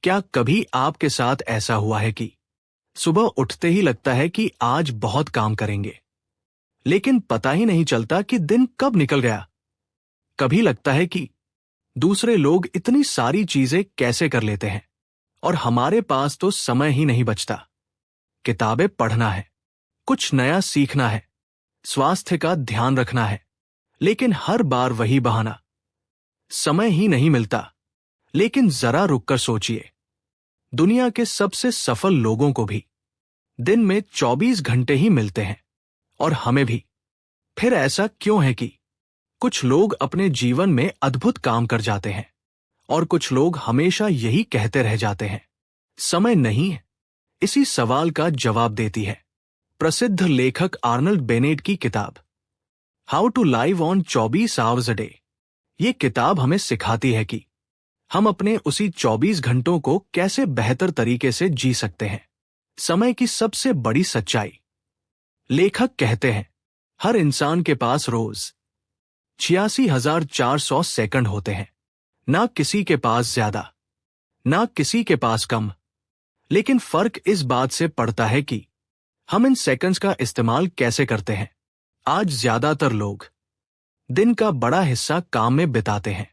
क्या कभी आपके साथ ऐसा हुआ है कि सुबह उठते ही लगता है कि आज बहुत काम करेंगे, लेकिन पता ही नहीं चलता कि दिन कब निकल गया? कभी लगता है कि दूसरे लोग इतनी सारी चीजें कैसे कर लेते हैं और हमारे पास तो समय ही नहीं बचता। किताबें पढ़ना है, कुछ नया सीखना है, स्वास्थ्य का ध्यान रखना है, लेकिन हर बार वही बहाना, समय ही नहीं मिलता। लेकिन जरा रुककर सोचिए, दुनिया के सबसे सफल लोगों को भी दिन में 24 घंटे ही मिलते हैं, और हमें भी। फिर ऐसा क्यों है कि कुछ लोग अपने जीवन में अद्भुत काम कर जाते हैं और कुछ लोग हमेशा यही कहते रह जाते हैं, समय नहीं है? इसी सवाल का जवाब देती है प्रसिद्ध लेखक आर्नल्ड बेनेट की किताब how to live on 24 hours a day. ये किताब हमें सिखाती है कि हम अपने उसी 24 घंटों को कैसे बेहतर तरीके से जी सकते हैं। समय की सबसे बड़ी सच्चाई। लेखक कहते हैं, हर इंसान के पास रोज 86,400 सेकंड होते हैं। ना किसी के पास ज्यादा, ना किसी के पास कम। लेकिन फर्क इस बात से पड़ता है कि हम इन सेकंड्स का इस्तेमाल कैसे करते हैं। आज ज्यादातर लोग दिन का बड़ा हिस्सा काम में बिताते हैं,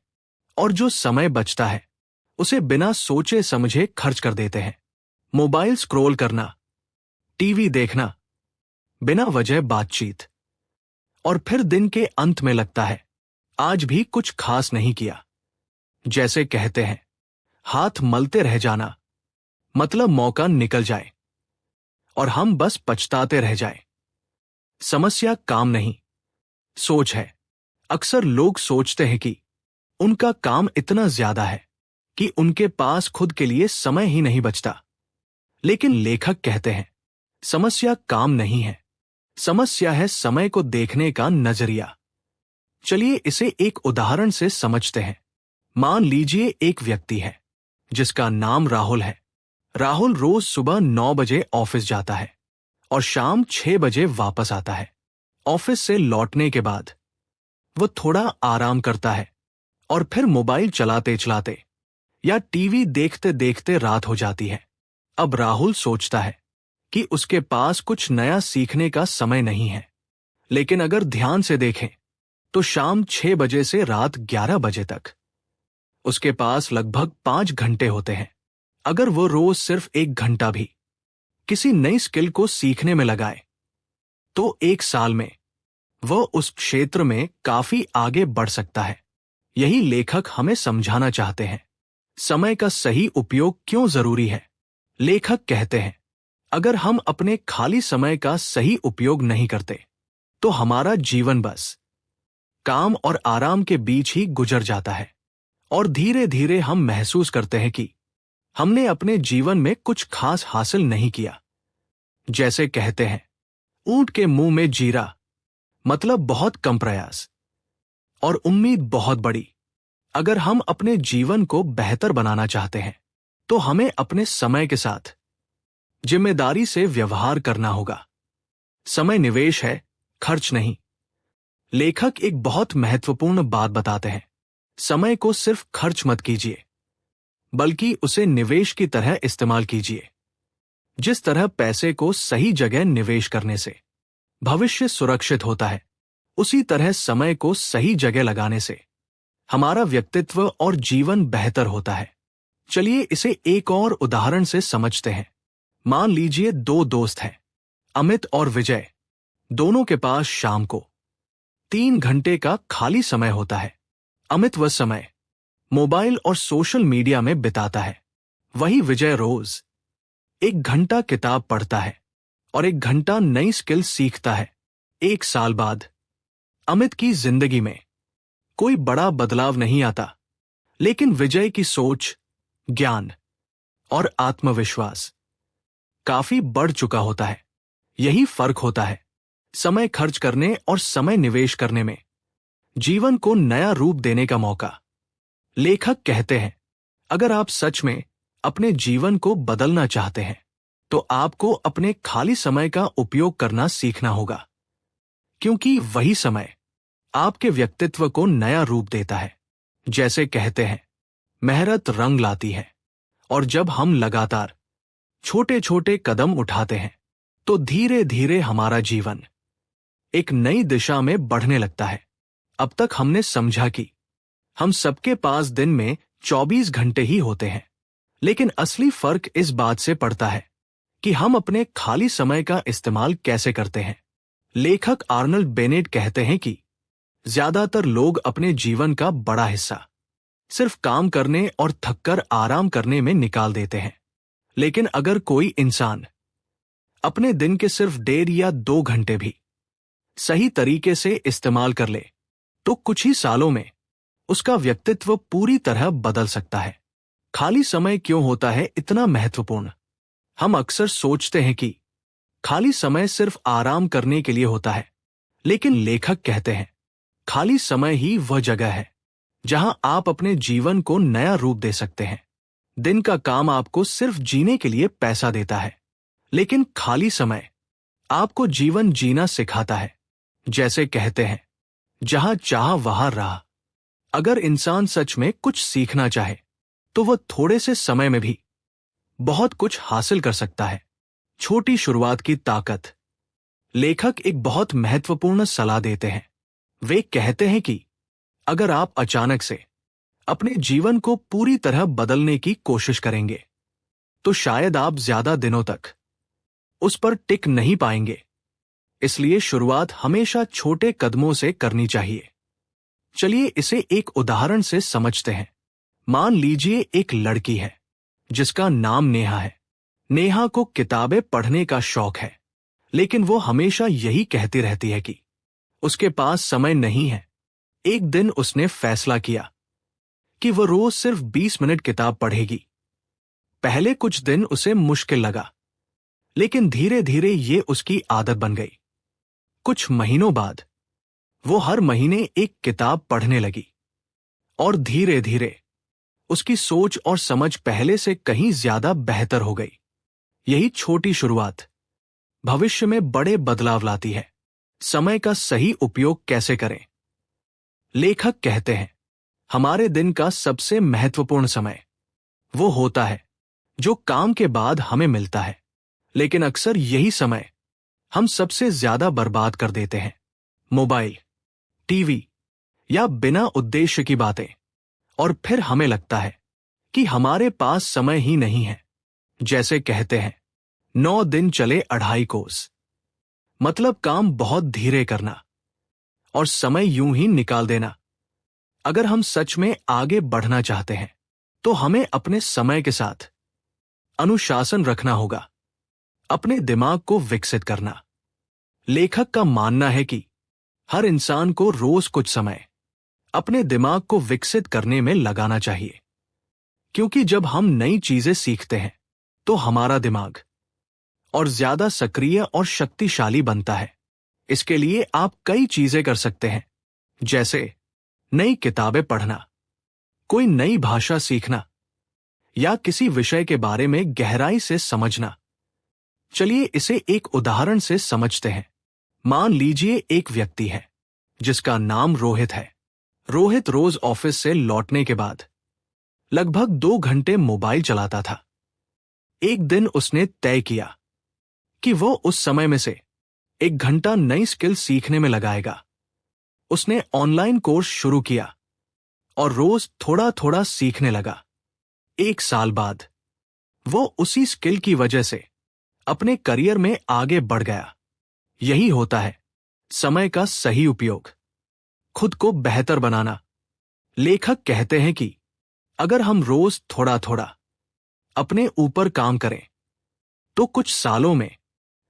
और जो समय बचता है उसे बिना सोचे समझे खर्च कर देते हैं। मोबाइल स्क्रॉल करना, टीवी देखना, बिना वजह बातचीत, और फिर दिन के अंत में लगता है आज भी कुछ खास नहीं किया। जैसे कहते हैं, हाथ मलते रह जाना, मतलब मौका निकल जाए और हम बस पछताते रह जाएं। समस्या काम नहीं, सोच है। अक्सर लोग सोचते हैं कि उनका काम इतना ज्यादा है कि उनके पास खुद के लिए समय ही नहीं बचता। लेकिन लेखक कहते हैं, समस्या काम नहीं है, समस्या है समय को देखने का नजरिया। चलिए इसे एक उदाहरण से समझते हैं। मान लीजिए एक व्यक्ति है जिसका नाम राहुल है। राहुल रोज सुबह 9 बजे ऑफिस जाता है और शाम 6 बजे वापस आता है। ऑफिस से लौटने के बाद वो थोड़ा आराम करता है और फिर मोबाइल चलाते चलाते या टीवी देखते देखते रात हो जाती है। अब राहुल सोचता है कि उसके पास कुछ नया सीखने का समय नहीं है, लेकिन अगर ध्यान से देखें तो शाम 6 बजे से रात 11 बजे तक उसके पास लगभग 5 घंटे होते हैं। अगर वो रोज सिर्फ 1 घंटा भी किसी नई स्किल को सीखने में लगाए तो 1 साल में वो उस क्षेत्र में काफी आगे बढ़ सकता है। यही लेखक हमें समझाना चाहते हैं, समय का सही उपयोग क्यों जरूरी है। लेखक कहते हैं, अगर हम अपने खाली समय का सही उपयोग नहीं करते तो हमारा जीवन बस काम और आराम के बीच ही गुजर जाता है, और धीरे धीरे हम महसूस करते हैं कि हमने अपने जीवन में कुछ खास हासिल नहीं किया। जैसे कहते हैं, ऊंट के मुंह में जीरा, मतलब बहुत कम प्रयास और उम्मीद बहुत बड़ी। अगर हम अपने जीवन को बेहतर बनाना चाहते हैं तो हमें अपने समय के साथ जिम्मेदारी से व्यवहार करना होगा। समय निवेश है, खर्च नहीं। लेखक एक बहुत महत्वपूर्ण बात बताते हैं, समय को सिर्फ खर्च मत कीजिए, बल्कि उसे निवेश की तरह इस्तेमाल कीजिए। जिस तरह पैसे को सही जगह निवेश करने से भविष्य सुरक्षित होता है, उसी तरह समय को सही जगह लगाने से हमारा व्यक्तित्व और जीवन बेहतर होता है। चलिए इसे एक और उदाहरण से समझते हैं। मान लीजिए 2 दोस्त हैं, अमित और विजय। दोनों के पास शाम को 3 घंटे का खाली समय होता है। अमित वह समय मोबाइल और सोशल मीडिया में बिताता है, वही विजय रोज 1 घंटा किताब पढ़ता है और 1 घंटा नई स्किल सीखता है। 1 साल बाद अमित की जिंदगी में कोई बड़ा बदलाव नहीं आता, लेकिन विजय की सोच, ज्ञान और आत्मविश्वास काफी बढ़ चुका होता है। यही फर्क होता है समय खर्च करने और समय निवेश करने में, जीवन को नया रूप देने का मौका। लेखक कहते हैं, अगर आप सच में अपने जीवन को बदलना चाहते हैं तो आपको अपने खाली समय का उपयोग करना सीखना होगा, क्योंकि वही समय आपके व्यक्तित्व को नया रूप देता है। जैसे कहते हैं, मेहनत रंग लाती है और जब हम लगातार छोटे छोटे कदम उठाते हैं तो धीरे धीरे हमारा जीवन एक नई दिशा में बढ़ने लगता है। अब तक हमने समझा कि हम सबके पास दिन में 24 घंटे ही होते हैं, लेकिन असली फर्क इस बात से पड़ता है कि हम अपने खाली समय का इस्तेमाल कैसे करते हैं। लेखक आर्नल्ड बेनेट कहते हैं कि ज्यादातर लोग अपने जीवन का बड़ा हिस्सा सिर्फ काम करने और थककर आराम करने में निकाल देते हैं, लेकिन अगर कोई इंसान अपने दिन के सिर्फ 1.5 या 2 घंटे भी सही तरीके से इस्तेमाल कर ले तो कुछ ही सालों में उसका व्यक्तित्व पूरी तरह बदल सकता है। खाली समय क्यों होता है इतना महत्वपूर्ण? हम अक्सर सोचते हैं कि खाली समय सिर्फ आराम करने के लिए होता है, लेकिन लेखक कहते हैं खाली समय ही वह जगह है जहां आप अपने जीवन को नया रूप दे सकते हैं। दिन का काम आपको सिर्फ जीने के लिए पैसा देता है, लेकिन खाली समय आपको जीवन जीना सिखाता है। जैसे कहते हैं, जहां चाह वहां राह। अगर इंसान सच में कुछ सीखना चाहे तो वह थोड़े से समय में भी बहुत कुछ हासिल कर सकता है। छोटी शुरुआत की ताकत। लेखक एक बहुत महत्वपूर्ण सलाह देते हैं। वे कहते हैं कि अगर आप अचानक से अपने जीवन को पूरी तरह बदलने की कोशिश करेंगे तो शायद आप ज्यादा दिनों तक उस पर टिक नहीं पाएंगे। इसलिए शुरुआत हमेशा छोटे कदमों से करनी चाहिए। चलिए इसे एक उदाहरण से समझते हैं। मान लीजिए एक लड़की है जिसका नाम नेहा है। नेहा को किताबें पढ़ने का शौक है, लेकिन वो हमेशा यही कहती रहती है कि उसके पास समय नहीं है। एक दिन उसने फैसला किया कि वह रोज सिर्फ 20 मिनट किताब पढ़ेगी। पहले कुछ दिन उसे मुश्किल लगा, लेकिन धीरे धीरे ये उसकी आदत बन गई। कुछ महीनों बाद वो हर महीने एक किताब पढ़ने लगी और धीरे धीरे उसकी सोच और समझ पहले से कहीं ज्यादा बेहतर हो गई। यही छोटी शुरुआत भविष्य में बड़े बदलाव लाती है। समय का सही उपयोग कैसे करें? लेखक कहते हैं हमारे दिन का सबसे महत्वपूर्ण समय वो होता है जो काम के बाद हमें मिलता है, लेकिन अक्सर यही समय हम सबसे ज्यादा बर्बाद कर देते हैं। मोबाइल, टीवी या बिना उद्देश्य की बातें। और फिर हमें लगता है कि हमारे पास समय ही नहीं है। जैसे कहते हैं 9 दिन चले 2.5 कोस। मतलब काम बहुत धीरे करना और समय यूं ही निकाल देना। अगर हम सच में आगे बढ़ना चाहते हैं तो हमें अपने समय के साथ अनुशासन रखना होगा, अपने दिमाग को विकसित करना। लेखक का मानना है कि हर इंसान को रोज कुछ समय अपने दिमाग को विकसित करने में लगाना चाहिए, क्योंकि जब हम नई चीजें सीखते हैं तो हमारा दिमाग और ज्यादा सक्रिय और शक्तिशाली बनता है। इसके लिए आप कई चीजें कर सकते हैं, जैसे नई किताबें पढ़ना, कोई नई भाषा सीखना या किसी विषय के बारे में गहराई से समझना। चलिए इसे एक उदाहरण से समझते हैं। मान लीजिए एक व्यक्ति है जिसका नाम रोहित है। रोहित रोज ऑफिस से लौटने के बाद लगभग 2 घंटे मोबाइल चलाता था। एक दिन उसने तय किया कि वो उस समय में से 1 घंटा नई स्किल सीखने में लगाएगा। उसने ऑनलाइन कोर्स शुरू किया और रोज थोड़ा थोड़ा सीखने लगा। 1 साल बाद वो उसी स्किल की वजह से अपने करियर में आगे बढ़ गया। यही होता है समय का सही उपयोग, खुद को बेहतर बनाना। लेखक कहते हैं कि अगर हम रोज थोड़ा थोड़ा अपने ऊपर काम करें तो कुछ सालों में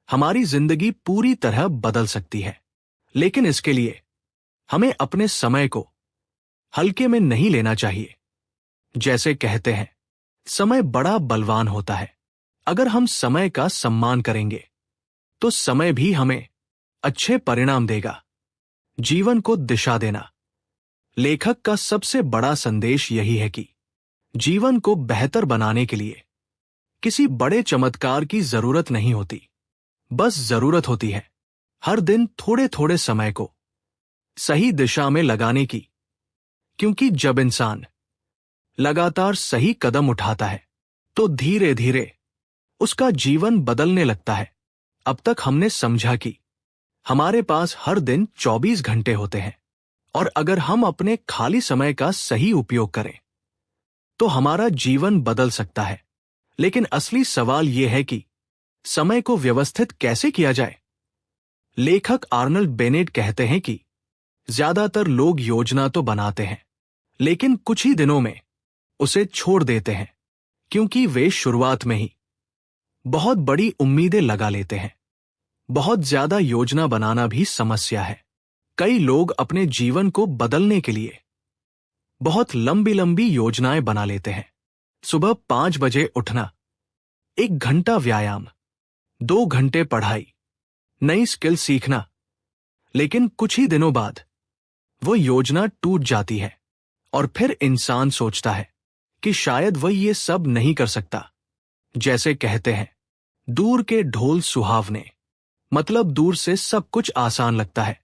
हमारी जिंदगी पूरी तरह बदल सकती है। लेकिन इसके लिए हमें अपने समय को हल्के में नहीं लेना चाहिए। जैसे कहते हैं, समय बड़ा बलवान होता है। अगर हम समय का सम्मान करेंगे तो समय भी हमें अच्छे परिणाम देगा। जीवन को दिशा देना। लेखक का सबसे बड़ा संदेश यही है कि जीवन को बेहतर बनाने के लिए किसी बड़े चमत्कार की जरूरत नहीं होती। बस जरूरत होती है हर दिन थोड़े थोड़े समय को सही दिशा में लगाने की। क्योंकि जब इंसान लगातार सही कदम उठाता है तो धीरे धीरे उसका जीवन बदलने लगता है। अब तक हमने समझा कि हमारे पास हर दिन 24 घंटे होते हैं, और अगर हम अपने खाली समय का सही उपयोग करें तो हमारा जीवन बदल सकता है। लेकिन असली सवाल यह है कि समय को व्यवस्थित कैसे किया जाए। लेखक आर्नल्ड बेनेट कहते हैं कि ज्यादातर लोग योजना तो बनाते हैं, लेकिन कुछ ही दिनों में उसे छोड़ देते हैं, क्योंकि वे शुरुआत में ही बहुत बड़ी उम्मीदें लगा लेते हैं। बहुत ज्यादा योजना बनाना भी समस्या है। कई लोग अपने जीवन को बदलने के लिए बहुत लंबी लंबी योजनाएं बना लेते हैं। सुबह 5 बजे उठना, 1 घंटा व्यायाम, 2 घंटे पढ़ाई, नई स्किल सीखना। लेकिन कुछ ही दिनों बाद वो योजना टूट जाती है, और फिर इंसान सोचता है कि शायद वह ये सब नहीं कर सकता। जैसे कहते हैं, दूर के ढोल सुहावने, मतलब दूर से सब कुछ आसान लगता है,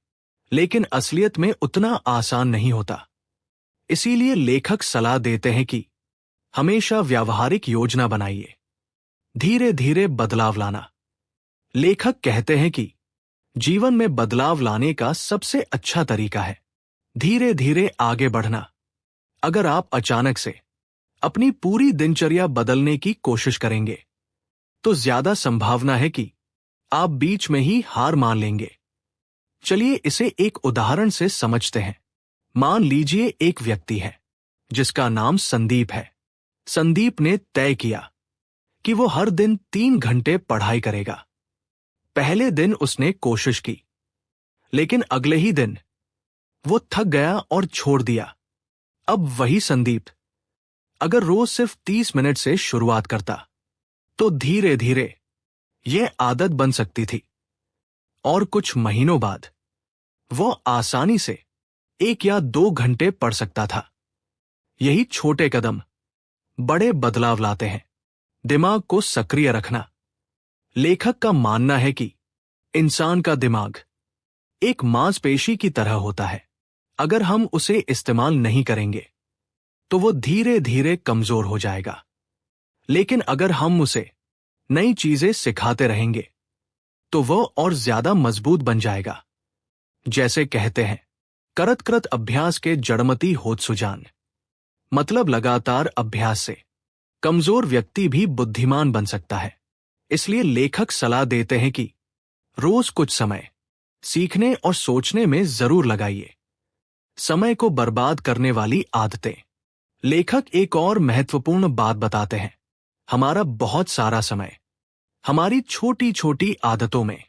लेकिन असलियत में उतना आसान नहीं होता। इसीलिए लेखक सलाह देते हैं कि हमेशा व्यावहारिक योजना बनाइए, धीरे धीरे बदलाव लाना। लेखक कहते हैं कि जीवन में बदलाव लाने का सबसे अच्छा तरीका है धीरे धीरे आगे बढ़ना। अगर आप अचानक से अपनी पूरी दिनचर्या बदलने की कोशिश करेंगे तो ज्यादा संभावना है कि आप बीच में ही हार मान लेंगे। चलिए इसे एक उदाहरण से समझते हैं। मान लीजिए एक व्यक्ति है जिसका नाम संदीप है। संदीप ने तय किया कि वो हर दिन 3 घंटे पढ़ाई करेगा। पहले दिन उसने कोशिश की, लेकिन अगले ही दिन वो थक गया और छोड़ दिया। अब वही संदीप अगर रोज सिर्फ 30 मिनट से शुरुआत करता तो धीरे धीरे यह आदत बन सकती थी, और कुछ महीनों बाद वो आसानी से 1 या 2 घंटे पढ़ सकता था। यही छोटे कदम बड़े बदलाव लाते हैं। दिमाग को सक्रिय रखना। लेखक का मानना है कि इंसान का दिमाग एक मांसपेशी की तरह होता है। अगर हम उसे इस्तेमाल नहीं करेंगे तो वो धीरे धीरे कमजोर हो जाएगा, लेकिन अगर हम उसे नई चीजें सिखाते रहेंगे तो वो और ज्यादा मजबूत बन जाएगा। जैसे कहते हैं, करत करत अभ्यास के जड़मति होत सुजान, मतलब लगातार अभ्यास से कमजोर व्यक्ति भी बुद्धिमान बन सकता है। इसलिए लेखक सलाह देते हैं कि रोज कुछ समय सीखने और सोचने में जरूर लगाइए। समय को बर्बाद करने वाली आदतें। लेखक एक और महत्वपूर्ण बात बताते हैं। हमारा बहुत सारा समय हमारी छोटी छोटी आदतों में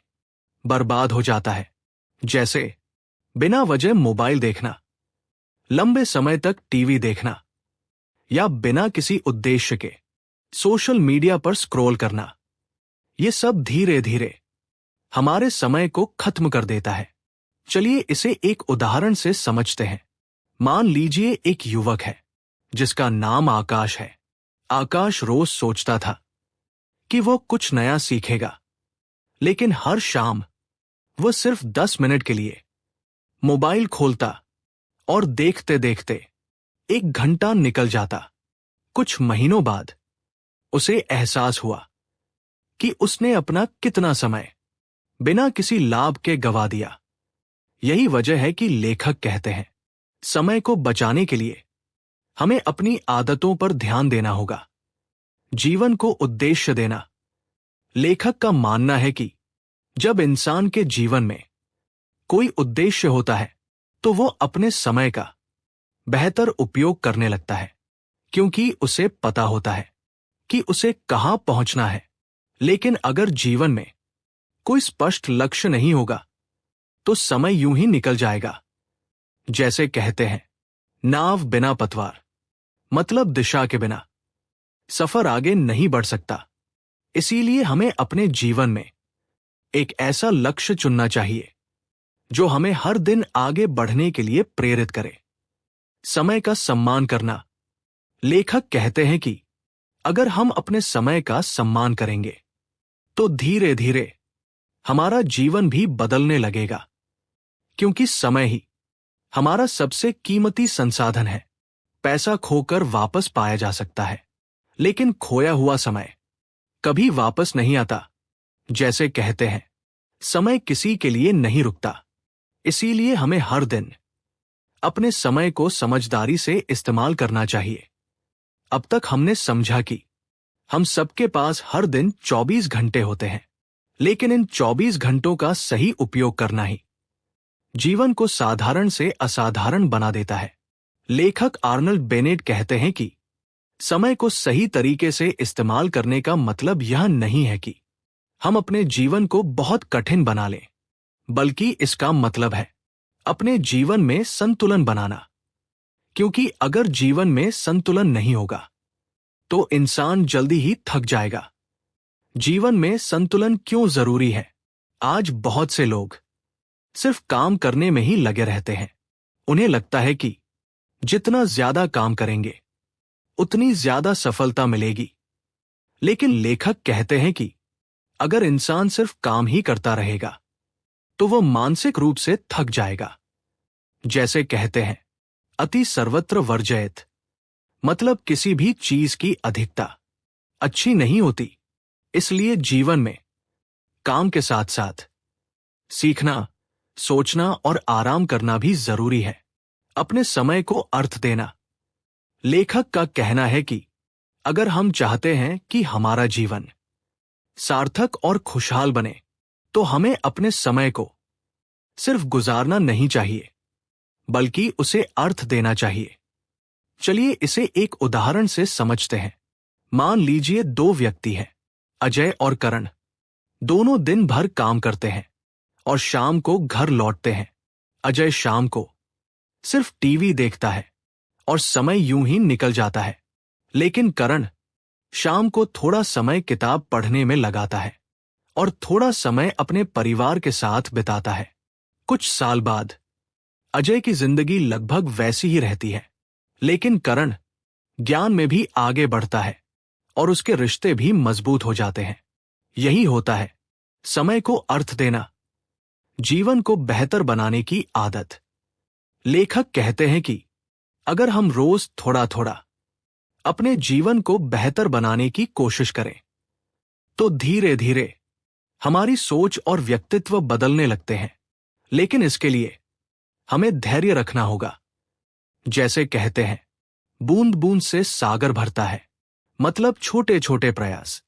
बर्बाद हो जाता है, जैसे बिना वजह मोबाइल देखना, लंबे समय तक टीवी देखना, या बिना किसी उद्देश्य के सोशल मीडिया पर स्क्रॉल करना। ये सब धीरे धीरे हमारे समय को खत्म कर देता है। चलिए इसे एक उदाहरण से समझते हैं। मान लीजिए एक युवक है जिसका नाम आकाश है। आकाश रोज सोचता था कि वो कुछ नया सीखेगा, लेकिन हर शाम वो सिर्फ 10 मिनट के लिए मोबाइल खोलता और देखते देखते 1 घंटा निकल जाता। कुछ महीनों बाद उसे एहसास हुआ कि उसने अपना कितना समय बिना किसी लाभ के गवा दिया। यही वजह है कि लेखक कहते हैं, समय को बचाने के लिए हमें अपनी आदतों पर ध्यान देना होगा, जीवन को उद्देश्य देना। लेखक का मानना है कि जब इंसान के जीवन में कोई उद्देश्य होता है तो वो अपने समय का बेहतर उपयोग करने लगता है, क्योंकि उसे पता होता है कि उसे कहां पहुंचना है। लेकिन अगर जीवन में कोई स्पष्ट लक्ष्य नहीं होगा तो समय यूं ही निकल जाएगा। जैसे कहते हैं, नाव बिना पतवार, मतलब दिशा के बिना सफर आगे नहीं बढ़ सकता। इसीलिए हमें अपने जीवन में एक ऐसा लक्ष्य चुनना चाहिए जो हमें हर दिन आगे बढ़ने के लिए प्रेरित करे। समय का सम्मान करना। लेखक कहते हैं कि अगर हम अपने समय का सम्मान करेंगे तो धीरे धीरे हमारा जीवन भी बदलने लगेगा, क्योंकि समय ही हमारा सबसे कीमती संसाधन है। पैसा खोकर वापस पाया जा सकता है, लेकिन खोया हुआ समय कभी वापस नहीं आता। जैसे कहते हैं, समय किसी के लिए नहीं रुकता। इसीलिए हमें हर दिन अपने समय को समझदारी से इस्तेमाल करना चाहिए। अब तक हमने समझा कि हम सबके पास हर दिन 24 घंटे होते हैं, लेकिन इन 24 घंटों का सही उपयोग करना ही जीवन को साधारण से असाधारण बना देता है। लेखक आर्नल्ड बेनेट कहते हैं कि समय को सही तरीके से इस्तेमाल करने का मतलब यह नहीं है कि हम अपने जीवन को बहुत कठिन बना लें, बल्कि इसका मतलब है अपने जीवन में संतुलन बनाना। क्योंकि अगर जीवन में संतुलन नहीं होगा तो इंसान जल्दी ही थक जाएगा। जीवन में संतुलन क्यों जरूरी है? आज बहुत से लोग सिर्फ काम करने में ही लगे रहते हैं। उन्हें लगता है कि जितना ज्यादा काम करेंगे उतनी ज्यादा सफलता मिलेगी। लेकिन लेखक कहते हैं कि अगर इंसान सिर्फ काम ही करता रहेगा तो वो मानसिक रूप से थक जाएगा। जैसे कहते हैं, अति सर्वत्र वर्जयेत, मतलब किसी भी चीज की अधिकता अच्छी नहीं होती। इसलिए जीवन में काम के साथ साथ सीखना, सोचना और आराम करना भी जरूरी है। अपने समय को अर्थ देना। लेखक का कहना है कि अगर हम चाहते हैं कि हमारा जीवन सार्थक और खुशहाल बने तो हमें अपने समय को सिर्फ गुजारना नहीं चाहिए, बल्कि उसे अर्थ देना चाहिए। चलिए इसे एक उदाहरण से समझते हैं। मान लीजिए दो व्यक्ति हैं, अजय और करण। दोनों दिन भर काम करते हैं और शाम को घर लौटते हैं। अजय शाम को सिर्फ टीवी देखता है और समय यूं ही निकल जाता है। लेकिन करण शाम को थोड़ा समय किताब पढ़ने में लगाता है और थोड़ा समय अपने परिवार के साथ बिताता है। कुछ साल बाद अजय की जिंदगी लगभग वैसी ही रहती है, लेकिन करण ज्ञान में भी आगे बढ़ता है और उसके रिश्ते भी मजबूत हो जाते हैं। यही होता है समय को अर्थ देना, जीवन को बेहतर बनाने की आदत। लेखक कहते हैं कि अगर हम रोज थोड़ा थोड़ा अपने जीवन को बेहतर बनाने की कोशिश करें तो धीरे धीरे हमारी सोच और व्यक्तित्व बदलने लगते हैं। लेकिन इसके लिए हमें धैर्य रखना होगा। जैसे कहते हैं, बूंद बूंद से सागर भरता है, मतलब छोटे छोटे प्रयास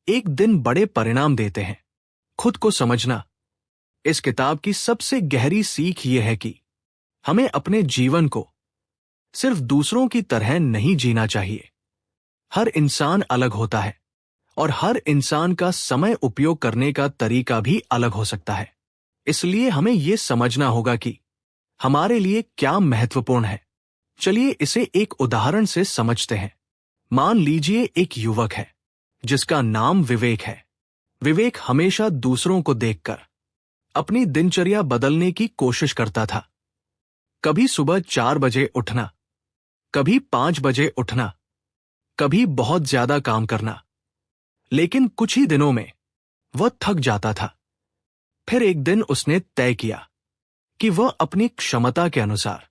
एक दिन बड़े परिणाम देते हैं। खुद को समझना। इस किताब की सबसे गहरी सीख यह है कि हमें अपने जीवन को सिर्फ दूसरों की तरह नहीं जीना चाहिए। हर इंसान अलग होता है और हर इंसान का समय उपयोग करने का तरीका भी अलग हो सकता है। इसलिए हमें यह समझना होगा कि हमारे लिए क्या महत्वपूर्ण है। चलिए इसे एक उदाहरण से समझते हैं। मान लीजिए एक युवक है जिसका नाम विवेक है। विवेक हमेशा दूसरों को देखकर अपनी दिनचर्या बदलने की कोशिश करता था। कभी सुबह 4 बजे उठना, कभी 5 बजे उठना, कभी बहुत ज्यादा काम करना। लेकिन कुछ ही दिनों में वह थक जाता था। फिर एक दिन उसने तय किया कि वह अपनी क्षमता के अनुसार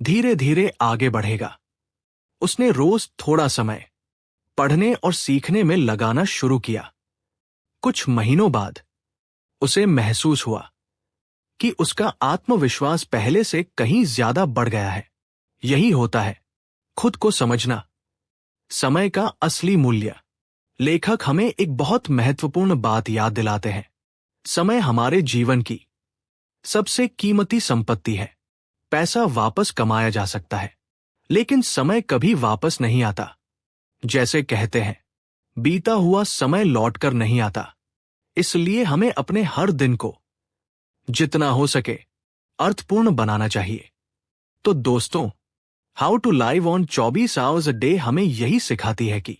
धीरे धीरे आगे बढ़ेगा। उसने रोज थोड़ा समय पढ़ने और सीखने में लगाना शुरू किया। कुछ महीनों बाद उसे महसूस हुआ कि उसका आत्मविश्वास पहले से कहीं ज्यादा बढ़ गया है। यही होता है खुद को समझना, समय का असली मूल्य। लेखक हमें एक बहुत महत्वपूर्ण बात याद दिलाते हैं। समय हमारे जीवन की सबसे कीमती संपत्ति है। पैसा वापस कमाया जा सकता है, लेकिन समय कभी वापस नहीं आता। जैसे कहते हैं, बीता हुआ समय लौटकर नहीं आता। इसलिए हमें अपने हर दिन को जितना हो सके अर्थपूर्ण बनाना चाहिए। तो दोस्तों, how to live on 24 hours a day हमें यही सिखाती है कि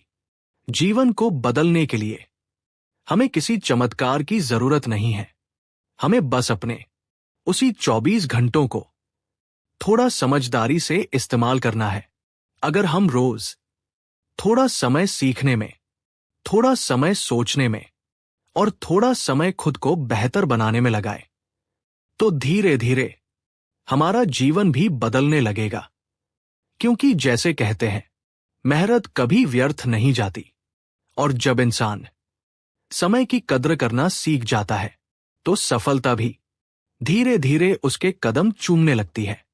जीवन को बदलने के लिए हमें किसी चमत्कार की जरूरत नहीं है। हमें बस अपने उसी 24 घंटों को थोड़ा समझदारी से इस्तेमाल करना है। अगर हम रोज थोड़ा समय सीखने में, थोड़ा समय सोचने में और थोड़ा समय खुद को बेहतर बनाने में लगाएं, तो धीरे धीरे हमारा जीवन भी बदलने लगेगा। क्योंकि जैसे कहते हैं, मेहनत कभी व्यर्थ नहीं जाती, और जब इंसान समय की कद्र करना सीख जाता है तो सफलता भी धीरे धीरे उसके कदम चूमने लगती है।